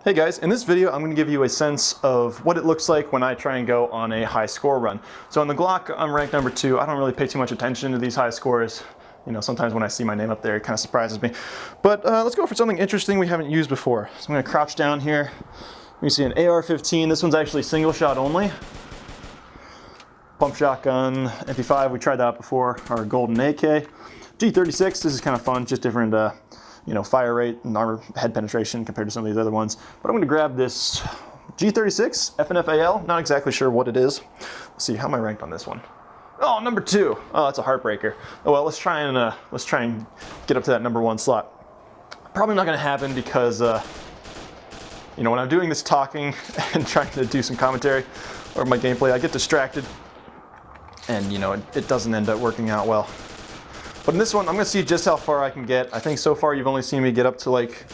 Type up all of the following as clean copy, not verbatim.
Hey guys, in this video I'm going to give you a sense of what it looks like when I try and go on a high score run. So on the Glock, I'm ranked number 2. I don't really pay too much attention to these high scores. You know, sometimes when I see my name up there, it kind of surprises me. But let's go for something interesting we haven't used before. So I'm going to crouch down here. You see an AR-15. This one's actually single shot only. Pump shotgun, MP5, we tried that out before. Our golden AK. G36, this is kind of fun, just different you know, fire rate and armor head penetration compared to some of these other ones. But I'm going to grab this G36 FNFAL. Not exactly sure what it is. Let's see, how am I ranked on this one? Oh, number 2. Oh, that's a heartbreaker. Oh well, let's try and get up to that number 1 slot. Probably not going to happen because you know, when I'm doing this talking and trying to do some commentary or my gameplay, I get distracted, and you know, it doesn't end up working out well. But in this one, I'm going to see just how far I can get. I think so far you've only seen me get up to like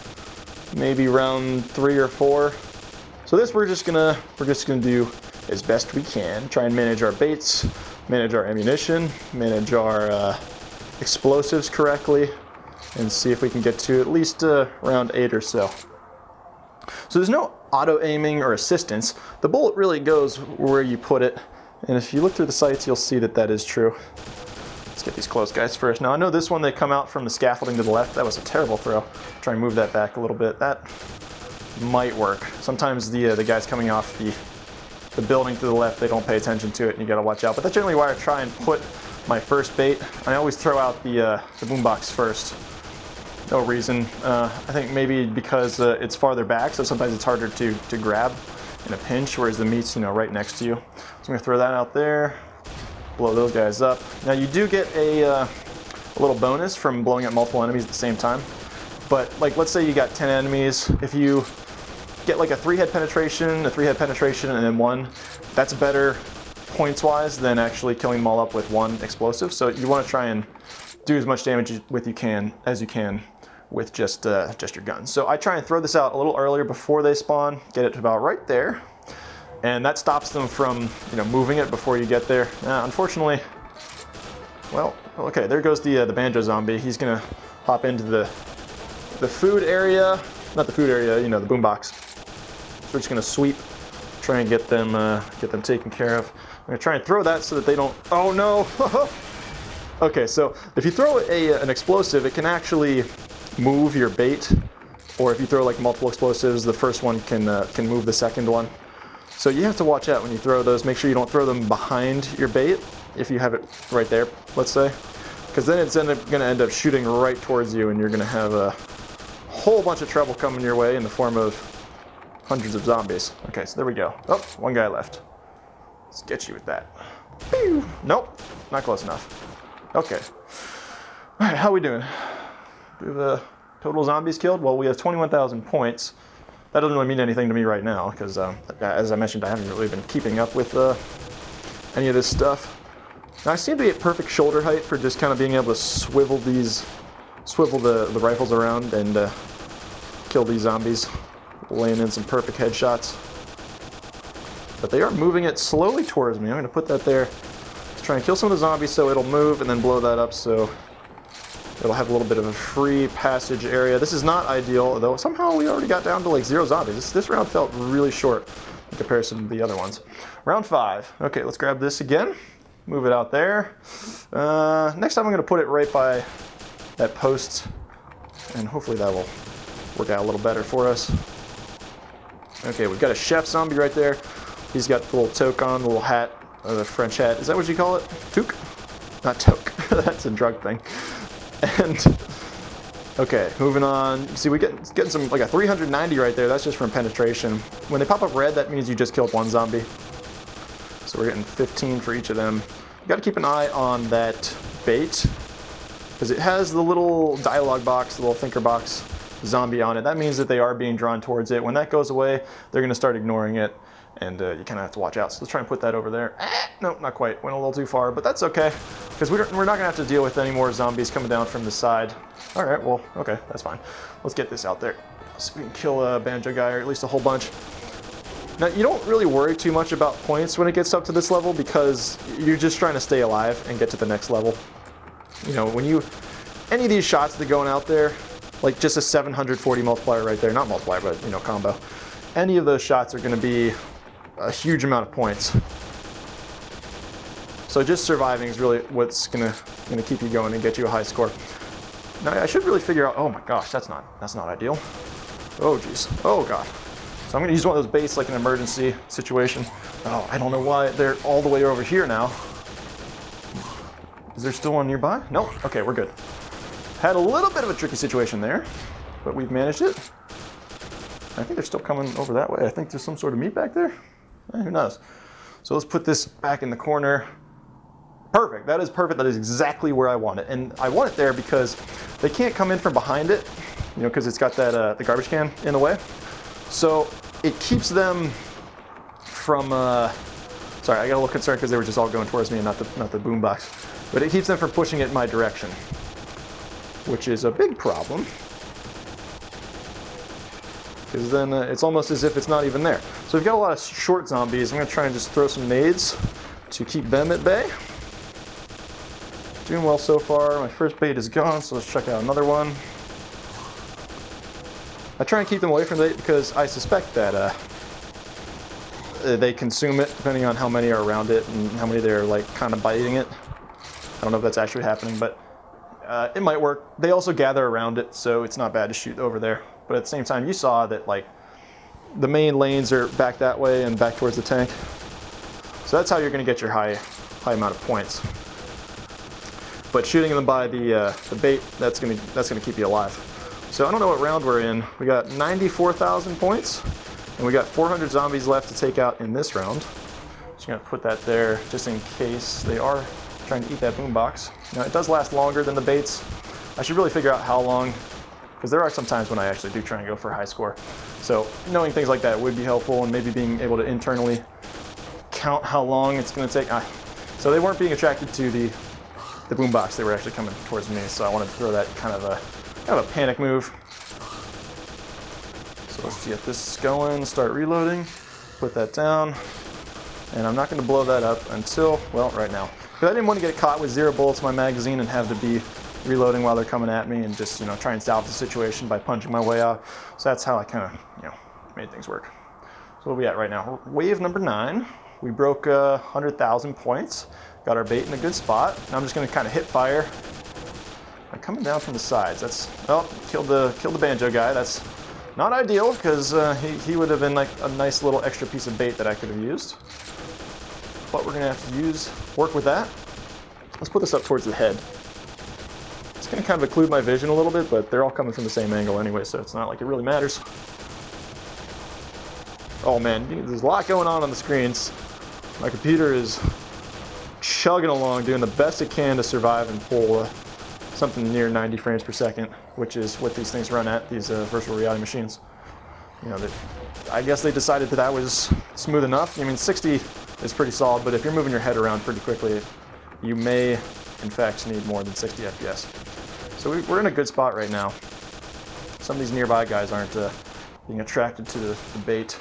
maybe round 3 or 4. So this we're just gonna do as best we can. Try and manage our baits, manage our ammunition, manage our explosives correctly, and see if we can get to at least round 8 or so. So there's no auto aiming or assistance. The bullet really goes where you put it, and if you look through the sights, you'll see that that is true. Let's get these close guys first. Now I know this one, they come out from the scaffolding to the left. That was a terrible throw. Try and move that back a little bit. That might work. Sometimes the guys coming off the building to the left, they don't pay attention to it, and you gotta watch out. But that's generally why I try and put my first bait. I always throw out the boombox first. No reason. I think maybe because it's farther back, so sometimes it's harder to grab in a pinch, whereas the meat's, you know, right next to you. So I'm gonna throw that out there. Blow those guys up. Now you do get a little bonus from blowing up multiple enemies at the same time, but like let's say you got 10 enemies, if you get like a 3-head penetration, and then 1, that's better points wise than actually killing them all up with 1 explosive. So you want to try and do as much damage as you can with just your gun. So I try and throw this out a little earlier before they spawn, get it to about right there. And that stops them from, you know, moving it before you get there. Unfortunately, well, okay, there goes the banjo zombie. He's gonna hop into the food area, not the food area, you know, the boombox. So we're just gonna sweep, try and get them taken care of. I'm gonna try and throw that so that they don't. Oh no! Okay, so if you throw an explosive, it can actually move your bait, or if you throw like multiple explosives, the first one can move the second one. So you have to watch out when you throw those. Make sure you don't throw them behind your bait if you have it right there, let's say, because then it's going to end up shooting right towards you, and you're going to have a whole bunch of trouble coming your way in the form of hundreds of zombies. Okay, so there we go. Oh, 1 guy left. Let's get you with that. Pew! Nope, not close enough. Okay. All right, how we doing? Do we have total zombies killed? Well, we have 21,000 points. That doesn't really mean anything to me right now because, as I mentioned, I haven't really been keeping up with any of this stuff. Now, I seem to be at perfect shoulder height for just kind of being able to swivel the rifles around and kill these zombies, laying in some perfect headshots. But they are moving it slowly towards me. I'm going to put that there to try and kill some of the zombies so it'll move and then blow that up so it'll have a little bit of a free passage area. This is not ideal, though somehow we already got down to like 0 zombies. This round felt really short in comparison to the other ones. Round 5. Okay, let's grab this again. Move it out there. Next time I'm going to put it right by that post, and hopefully that will work out a little better for us. Okay, we've got a chef zombie right there. He's got the little toque on, the little hat, the French hat. Is that what you call it? Toque? Not toque. That's a drug thing. And okay, moving on. You see, we getting some like a 390 right there. That's just from penetration. When they pop up red, that means you just killed 1 zombie. So we're getting 15 for each of them. You got to keep an eye on that bait because it has the little dialogue box, the little thinker box zombie on it. That means that they are being drawn towards it. When that goes away, they're going to start ignoring it, and you kind of have to watch out. So let's try and put that over there. Nope, not quite. Went a little too far, but that's okay. Because we're not going to have to deal with any more zombies coming down from the side. All right, well, okay, that's fine. Let's get this out there. So we can kill a banjo guy, or at least a whole bunch. Now, you don't really worry too much about points when it gets up to this level because you're just trying to stay alive and get to the next level. You know, when any of these shots that are going out there, like just a 740 multiplier right there, not multiplier, but you know, combo. Any of those shots are going to be a huge amount of points. So just surviving is really what's gonna keep you going and get you a high score. Now I should really figure out. Oh my gosh, that's not ideal. Oh geez. Oh god. So I'm gonna use one of those baits like an emergency situation. Oh, I don't know why they're all the way over here now. Is there still one nearby? Nope. Okay, we're good. Had a little bit of a tricky situation there, but we've managed it. I think they're still coming over that way. I think there's some sort of meat back there. Who knows? So let's put this back in the corner. Perfect. That is perfect. That is exactly where I want it. And I want it there because they can't come in from behind it, you know, because it's got that the garbage can in the way. So it keeps them from. Sorry, I got a little concerned because they were just all going towards me and not the boom box. But it keeps them from pushing it in my direction, which is a big problem. Because then it's almost as if it's not even there. So we've got a lot of short zombies. I'm going to try and just throw some nades to keep them at bay. Doing well so far. My first bait is gone, so let's check out another one. I try and keep them away from the bait because I suspect that they consume it depending on how many are around it and how many they're like kind of biting it. I don't know if that's actually happening, but it might work. They also gather around it, so it's not bad to shoot over there. But at the same time, you saw that like the main lanes are back that way and back towards the tank. So that's how you're going to get your high amount of points. But shooting them by the bait, that's gonna keep you alive. So I don't know what round we're in. We got 94,000 points, and we got 400 zombies left to take out in this round. Just gonna put that there just in case they are trying to eat that boombox. Now it does last longer than the baits. I should really figure out how long, because there are some times when I actually do try and go for a high score. So knowing things like that would be helpful, and maybe being able to internally count how long it's gonna take. So they weren't being attracted to the boombox, they were actually coming towards me, so I wanted to throw that kind of a panic move. So let's get this going, start reloading, put that down, and I'm not going to blow that up until, well, right now. Because I didn't want to get caught with 0 bullets in my magazine and have to be reloading while they're coming at me and just, you know, try and salvage the situation by punching my way out. So that's how I kind of, you know, made things work. So what are we at right now? Wave number 9. We broke 100,000 points. Got our bait in a good spot. Now I'm just going to kind of hit fire. I'm coming down from the sides. That's, oh, killed the banjo guy. That's not ideal because he would have been like a nice little extra piece of bait that I could have used. But we're going to have to work with that. Let's put this up towards the head. It's going to kind of occlude my vision a little bit, but they're all coming from the same angle anyway, so it's not like it really matters. Oh man, there's a lot going on the screens. My computer is chugging along, doing the best it can to survive and pull something near 90 frames per second, which is what these things run at, these virtual reality machines. You know, I guess they decided that was smooth enough. I mean, 60 is pretty solid, but if you're moving your head around pretty quickly, you may, in fact, need more than 60 FPS. So we're in a good spot right now. Some of these nearby guys aren't being attracted to the bait.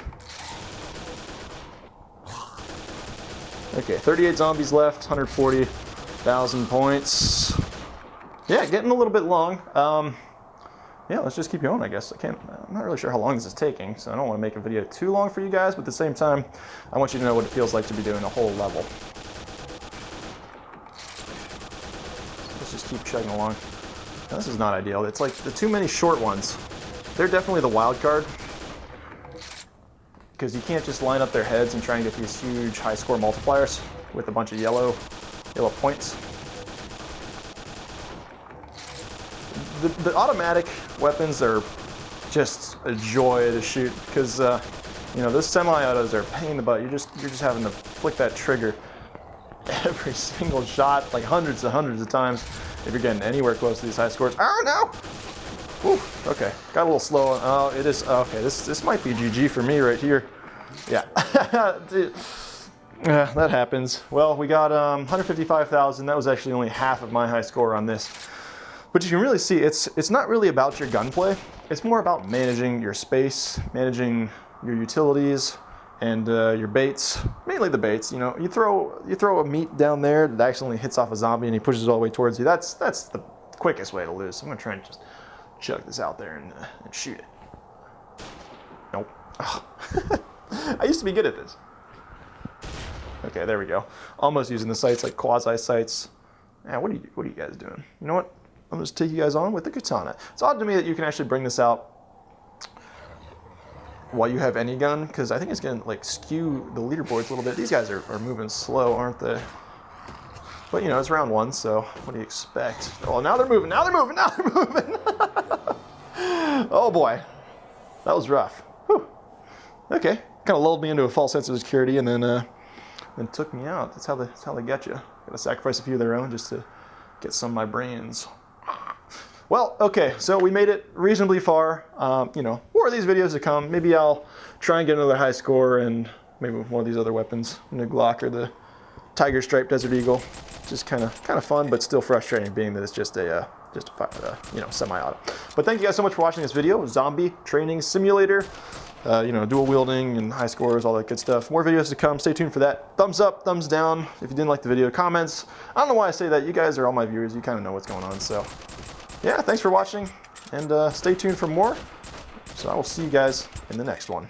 Okay, 38 zombies left, 140,000 points. Yeah, getting a little bit long. Yeah, let's just keep going, I guess. I'm not really sure how long this is taking, so I don't want to make a video too long for you guys, but at the same time, I want you to know what it feels like to be doing a whole level. Let's just keep chugging along. Now, this is not ideal. It's like the too many short ones. They're definitely the wild card, because you can't just line up their heads and try and get these huge high score multipliers with a bunch of yellow points. The automatic weapons are just a joy to shoot because you know, those semi-autos are a pain in the butt. You're just having to flick that trigger every single shot, like hundreds and hundreds of times if you're getting anywhere close to these high scores. Oh no! Whew, okay, got a little slow. Oh, it is okay. This might be GG for me right here. Yeah, yeah, that happens. Well, we got 155,000. That was actually only half of my high score on this. But you can really see it's not really about your gunplay. It's more about managing your space, managing your utilities, and your baits. Mainly the baits. You know, you throw a meat down there that accidentally hits off a zombie and he pushes it all the way towards you. That's the quickest way to lose. I'm gonna try and just chuck this out there and shoot it. Nope. Oh. I used to be good at this. Okay, there we go. Almost using the sights like quasi sights. Man, what are you guys doing? You know what? I'm just take you guys on with the katana. It's odd to me that you can actually bring this out while you have any gun, because I think it's gonna like skew the leaderboards a little bit. These guys are moving slow, aren't they? But you know, it's round 1, so what do you expect? Oh, now they're moving, now they're moving, now they're moving. Oh boy, that was rough. Whew. Okay, kind of lulled me into a false sense of security and then took me out. That's how they get you. Gotta sacrifice a few of their own just to get some of my brains. Well, okay, so we made it reasonably far. You know, more of these videos to come. Maybe I'll try and get another high score and maybe one of these other weapons, the Glock or the Tiger Stripe Desert Eagle. Just kind of fun, but still frustrating, being that it's just a you know, semi-auto. But thank you guys so much for watching this video. Zombie training simulator. You know, dual wielding and high scores, all that good stuff. More videos to come. Stay tuned for that. Thumbs up, thumbs down if you didn't like the video. Comments. I don't know why I say that. You guys are all my viewers. You kind of know what's going on. So, yeah, thanks for watching, and stay tuned for more. So I will see you guys in the next one.